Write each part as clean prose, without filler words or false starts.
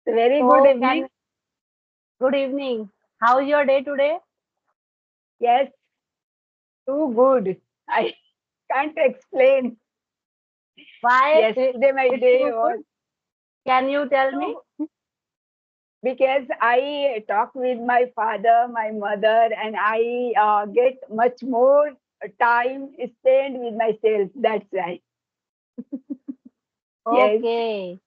Very good So, evening. can good evening. How's your day today? Yes, too good. I can't explain. Why Yesterday my it's day too good? was Can you tell me? too because I talk with my father, my mother, and I get much more time spent with myself. That's right. Yes, Okay.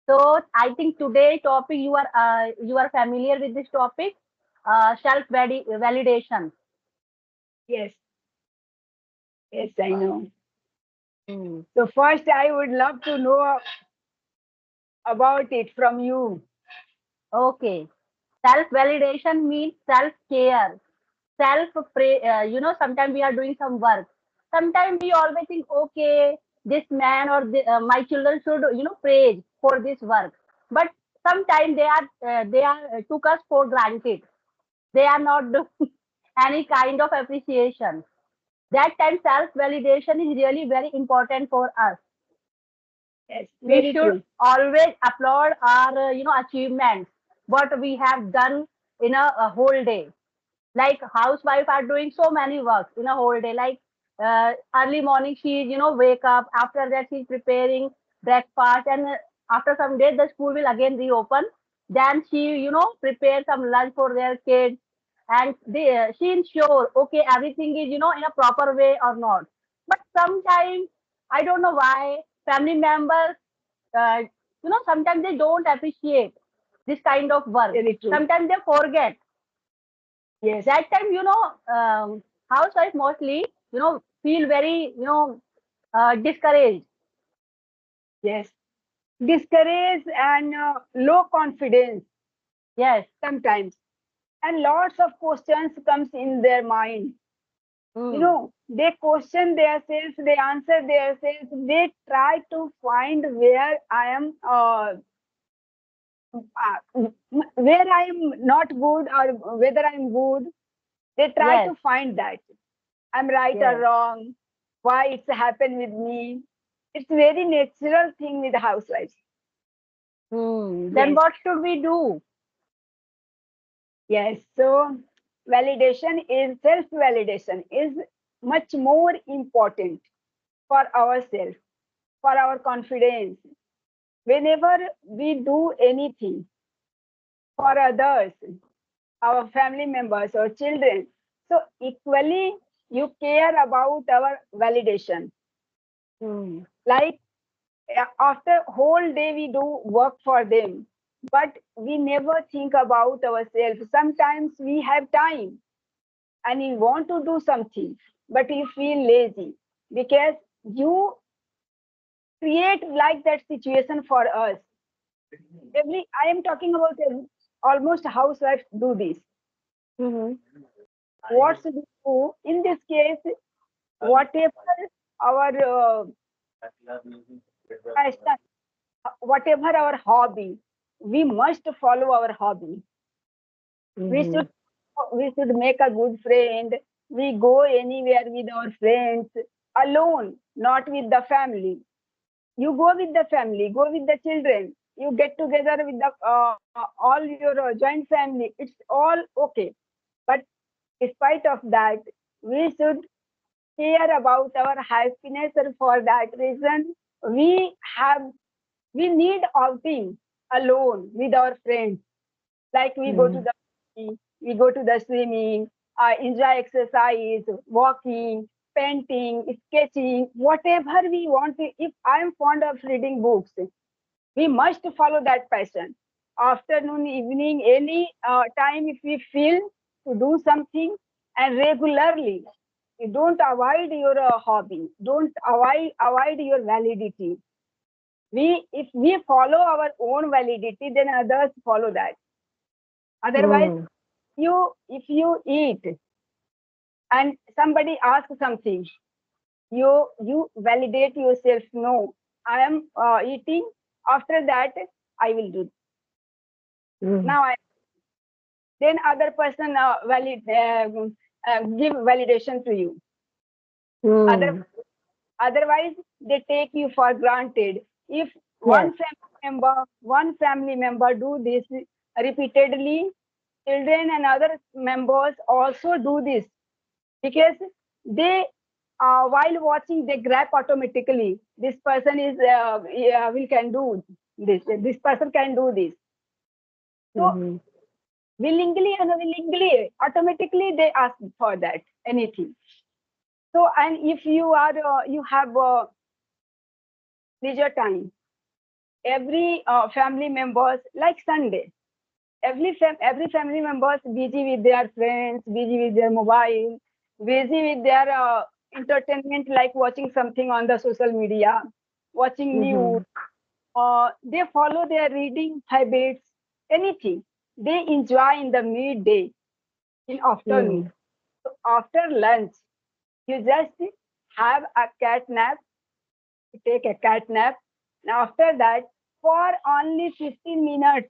So, I think today topic you are familiar with this topic, self validation. yes, yes, I know. Hmm. So first, I would love to know about it from you. Okay. Self validation means self care, self pray. Sometimes we are doing some work. Sometimes we always think, okay, this man or my children should praise for this work. But sometimes they are took us for granted. They are not doing any kind of appreciation. That time self validation is really very important for us. Yes, We very should true. always applaud our achievements, what we have done in a whole day. Like housewife are doing so many works in a whole day, like early morning she wake up, after that she's preparing breakfast, and after some days the school will again reopen, then she prepare some lunch for their kids, and she ensure okay everything is in a proper way or not. But sometimes I don't know why family members uh, sometimes they don't appreciate this kind of work, Very true. sometimes they forget. Yes, That time housewife mostly feel very discouraged. yes. Discourage and low confidence Yes. sometimes, and lots of questions comes in their mind. Mm. They question themselves, they answer themselves, they try to find where I am where I am not good or whether I'm good. They try Yes. to find that I'm right or Yes. wrong, why it's happened with me. It's very natural thing with housewives. Then Yes. what should we do? Yes, so self validation is much more important for ourselves, for our confidence. Whenever we do anything for others, our family members or children, so equally you care about our validation. Hmm. Like after whole day we do work for them, but we never think about ourselves. Sometimes we have time and you want to do something, but you feel lazy because you create like that situation for us. I am talking about almost housewives do this. Mm-hmm. What to do in this case? Whatever our passion, whatever our hobby, we must follow our hobby. We Mm-hmm. should we should make a good friend. We go anywhere with our friends alone, not with the family. You go with the family, go with the children, you get together with all your joint family, it's all okay. But despite of that, we should care about our happiness, and for that reason we have we need outing alone with our friends, like we go to Mm-hmm. the sea, we go to the swimming, enjoy exercise, walking, painting, sketching, whatever we want to. If I am fond of reading books, we must follow that passion. Afternoon, evening, any time, if we feel to do something and regularly, you don't avoid your hobby, don't avoid your validity. If we follow our own validity, then others follow that. Otherwise, Mm-hmm. if you eat and somebody asks something, you validate yourself. No, I am eating. After that, I will do. Now, then other person give validation to you. Other, Mm-hmm. Otherwise, they take you for granted. If Yes. one family one family member do this repeatedly, children and other members also do this because they while watching they grab automatically this person is yeah, will can do this person can do this, so Mm-hmm. willingly and unwillingly automatically they ask for that anything. So and if you are you have leisure time, every family members like Sunday, every family members busy with their friends, busy with their mobile, busy with their entertainment like watching something on the social media, watching news. Mm-hmm. They follow their reading habits, anything. They enjoy in the midday, in afternoon. Mm. So after lunch, you just have a cat nap, take a cat nap. And after that, for only 15 minutes,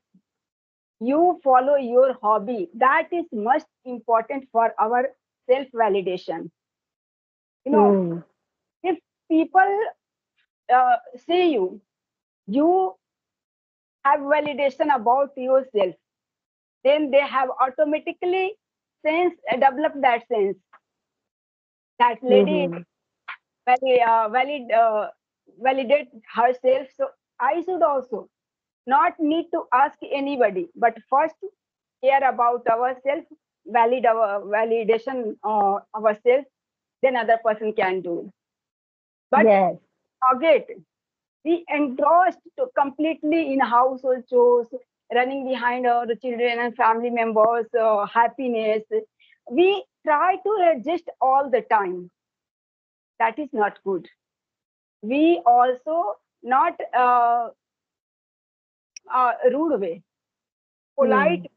you follow your hobby. That is most important for our self validation. You know, Mm. if people say you have validation about yourself, then they have automatically sense developed that sense that lady Mm-hmm. valid validate herself. So I should also not need to ask anybody, but first care about ourselves, valid our validation ourselves, then other person can do. But Yes. forget, we engrossed to completely in household chores, running behind our children and family members' happiness. We try to adjust all the time. That is not good. We also not rude way, polite. Mm.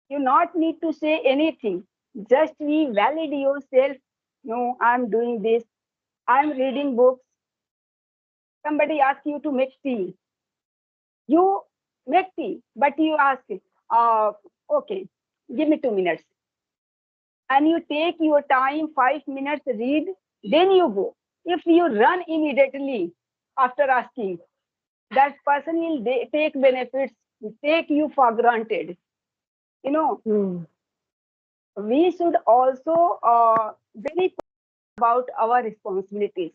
You not need to say anything. Just be valid yourself. No, I'm doing this. I'm reading books. Somebody asks you to make tea. You make tea, but you ask, uh, okay, give me 2 minutes. And you take your time, 5 minutes, read, then you go. If you run immediately after asking, that person will take benefits, take you for granted. You know, Mm. we should also very about our responsibilities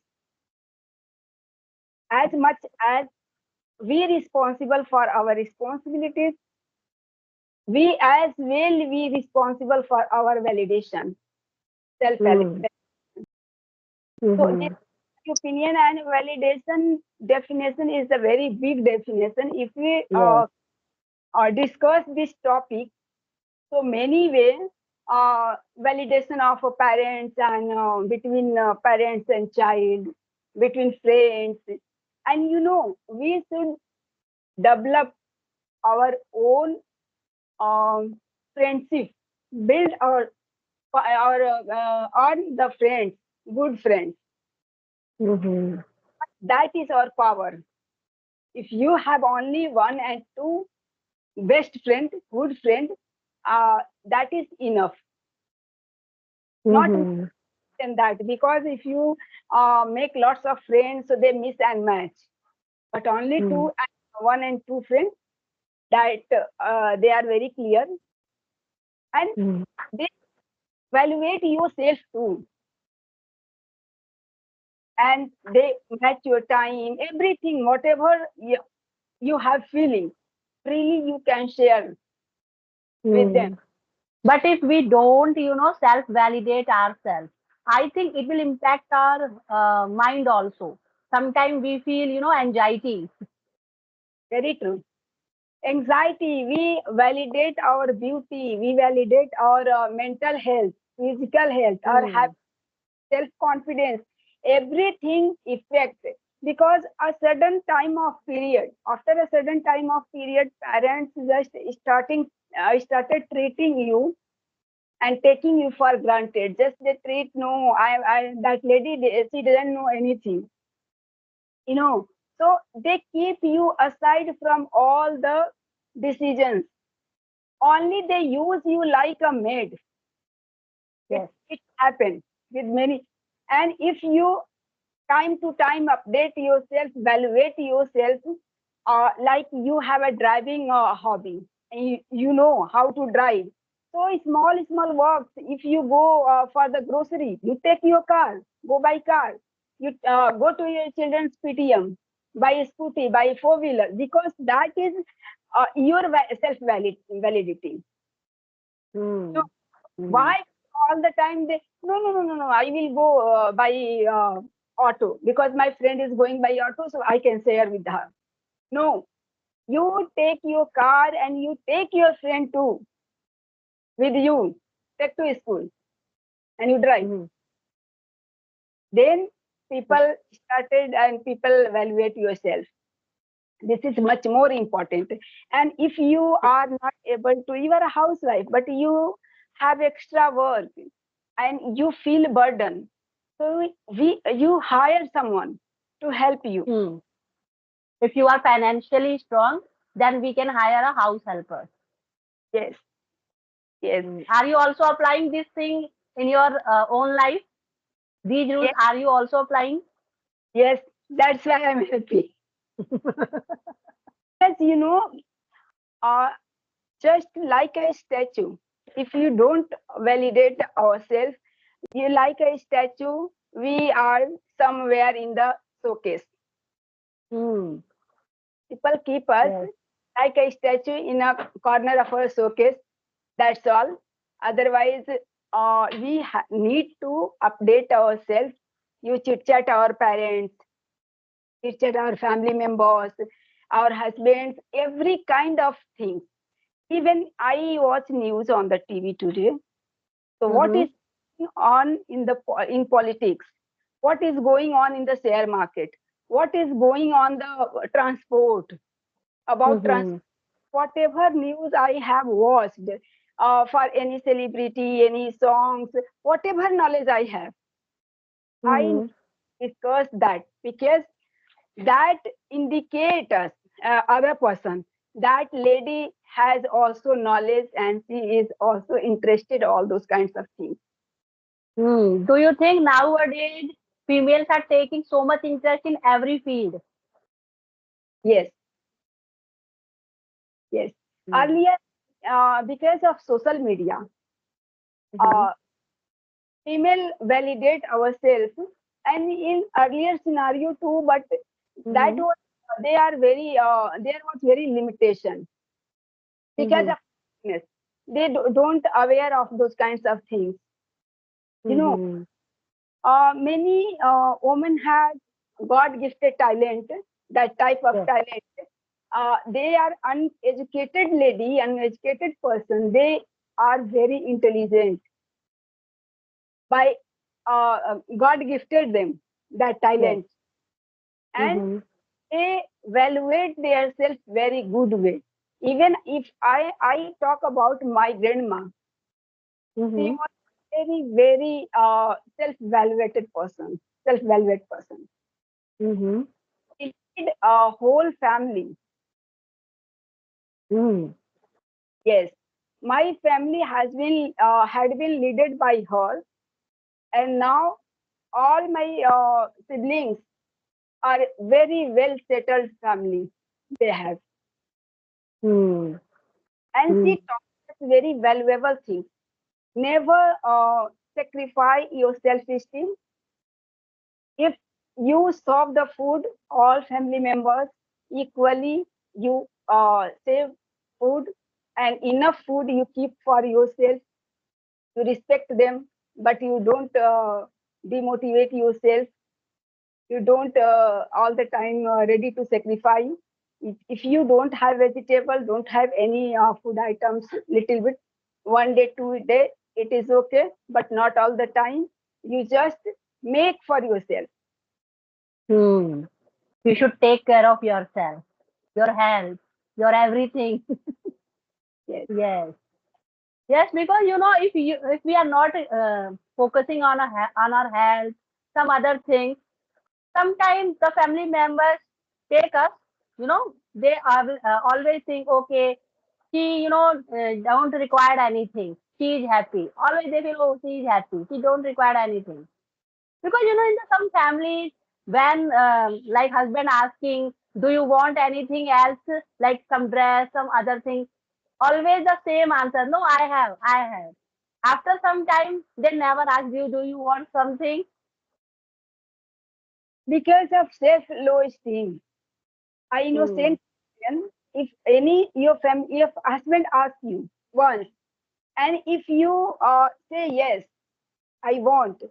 as much as we responsible for our responsibilities, we as well we responsible for our validation, self Mm. validation. So this Mm-hmm. opinion and validation definition is a very big definition. If we Yes. discuss this topic, so many ways, validation of parents and between parents and child, between friends, and we should develop our own friendship, build on the friends, good friends. Mm-hmm. That is our power. If you have only one and two best friend, good friend, that is enough. Not more Mm-hmm. than that, because if you make lots of friends, so they miss and match. But only two and one and two friends, that they are very clear, and Mm-hmm. they evaluate yourself too, and they match your time, everything, whatever you have feeling, freely you can share with them. Mm. But if we don't, self validate ourselves, I think it will impact our mind also. Sometimes we feel, anxiety. Very true. Anxiety, we validate our beauty, we validate our mental health, physical health, our Mm. self confidence, everything affects it. Because a certain time of period, after a certain time of period, parents just started treating you and taking you for granted. Just they treat, no, I that lady, she doesn't know anything, you know. So they keep you aside from all the decisions. Only they use you like a maid. Yes. It happens with many. And if you time to time update yourself, evaluate yourself, like you have a driving hobby and you know how to drive. So small works. If you go for the grocery, you take your car, go by car. You go to your children's PTM, buy a scooty, buy a four-wheeler, because that is your self validity. So Hmm. why Hmm. all the time they, no, I will go by auto because my friend is going by auto, so I can share with her. No, you take your car and you take your friend too with you, take to school and you drive. Hmm. Then people started and people evaluate yourself. This is much more important. And if you are not able to, you are a housewife, but you have extra work and you feel burden. So you hire someone to help you. Hmm. If you are financially strong, then we can hire a house helper. Yes, yes, Are you also applying this thing in your own life? These rules yes, are you also applying? yes. That's why I'm happy. Yes, uh, just like a statue. If you don't validate ourselves, you like a statue, we are somewhere in the showcase. Hmm. People keep us Yes. like a statue in a corner of a showcase. That's all. Otherwise, we need to update ourselves. You chit chat our parents, chit chat our family members, our husbands, every kind of thing. Even I watch news on the TV today. So what Mm-hmm. is going on in in politics? What is going on in the share market? What is going on the transport? About Mm-hmm. whatever news I have watched for any celebrity, any songs, whatever knowledge I have, I Mm-hmm. discuss that because that indicate us other person that lady has also knowledge and she is also interested all those kinds of things. Hmm. Do you think nowadays females are taking so much interest in every field? Yes, yes. Hmm. Earlier, because of social media, Mm-hmm. uh, female validate ourselves, and in earlier scenario too, but that Mm-hmm. was they are very there was very limitation because Mm-hmm. of business. They don't aware of those kinds of things. You know, Mm-hmm. many women have God gifted talent, that type of Yes. talent. They are uneducated lady, uneducated person. They are very intelligent by God gifted them that Yes. talent, and Mm-hmm. they evaluate themselves very good way. Even if I talk about my grandma, she Mm-hmm. was very self-evaluated person, self-evaluated person. Mm-hmm. She did a whole family. Mm. Yes, my family has been had been led by her, and now all my siblings are very well settled family they have. Mm. And she Mm. taught us very valuable things. Never sacrifice your self-esteem. If you serve the food, all family members equally, you save food and enough food you keep for yourself. You respect them, but you don't demotivate yourself. You don't all the time ready to sacrifice. If you don't have vegetable, don't have any food items, little bit, one day, 2 day, it is okay, but not all the time. You just make for yourself. Hmm. You should take care of yourself, your health, your everything. Yes, Yes. Yes, because if we are not focusing on on our health, some other things, sometimes the family members take us. They are always think, okay, she don't require anything. She is happy. Always they feel, oh, she is happy. She don't require anything. Because in some families, when like husband asking Do you want anything else, like some dress, some other thing? Always the same answer. No, I have. After some time, they never ask you, do you want something? Because of self low esteem. I Hmm. innocent question. If any your family, if husband asks you once, and if you say yes, I want,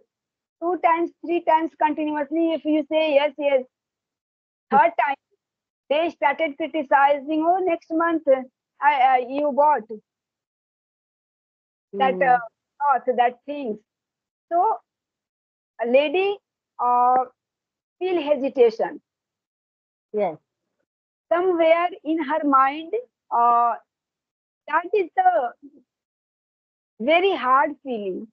two times, three times continuously, if you say yes, yes, third time they started criticizing. Oh, next month you bought that Hmm. cloth, that things. So a lady uh, feel hesitation Yes. somewhere in her mind. Uh, that is the very hard feeling.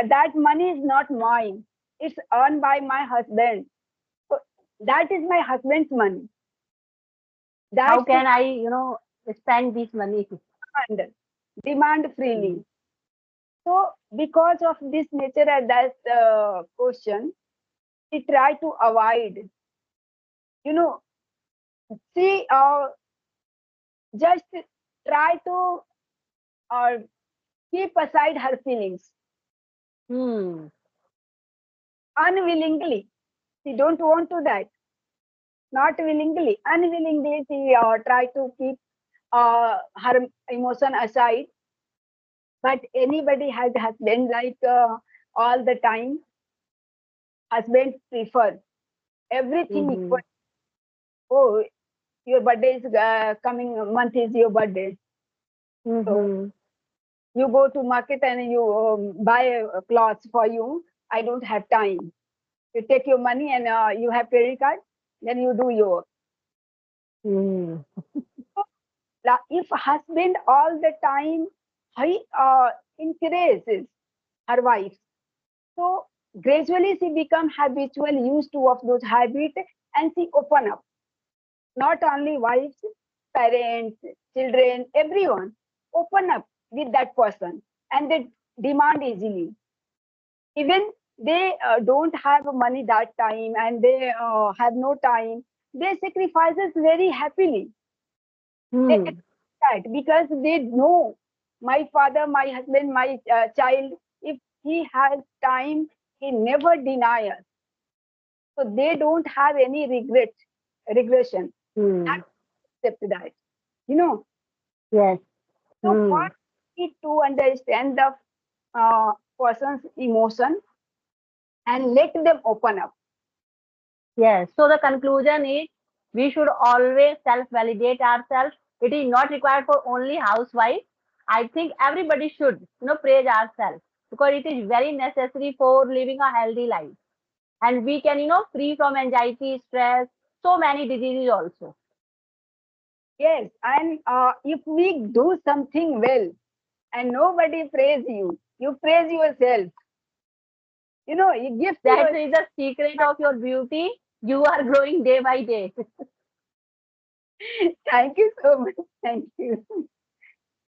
That money is not mine. It's earned by my husband. So that is my husband's money. How That's can I, spend this money? demand Hmm. freely. So because of this nature and that question, we try to avoid. You know, she just try to uh, keep aside her feelings Hmm. unwillingly. She don't want to that. Not willingly, unwillingly, she try to keep her emotion aside. But anybody has husband like all the time. Husband prefer everything equal. Mm-hmm. Oh, your birthday is coming month is your birthday. So Mm-hmm. you go to market and you buy clothes for you. I don't have time. You take your money and you have credit card. Then you do your. Hmm. If husband all the time he encourages her wife, so gradually she become habitual used to of those habits and she open up. Not only wives, parents, children, everyone open up with that person and they demand easily. Even they don't have money that time and they have no time. They sacrifices very happily. They Hmm. accept that because they know my father, my husband, my child, if he has time, he never deny us. So they don't have any regression. Hmm. Have to accept that. You know, Yes. so Hmm. first we need to understand the person's emotion and let them open up. Yes. So the conclusion is we should always self-validate ourselves. It is not required for only housewives. I think everybody should, praise ourselves because it is very necessary for living a healthy life. And we can, free from anxiety, stress, so many diseases also. Yes, and if we do something well and nobody praise you, you praise yourself. You know, you give to That yourself. is the secret of your beauty. You are growing day by day. Thank you so much. Thank you.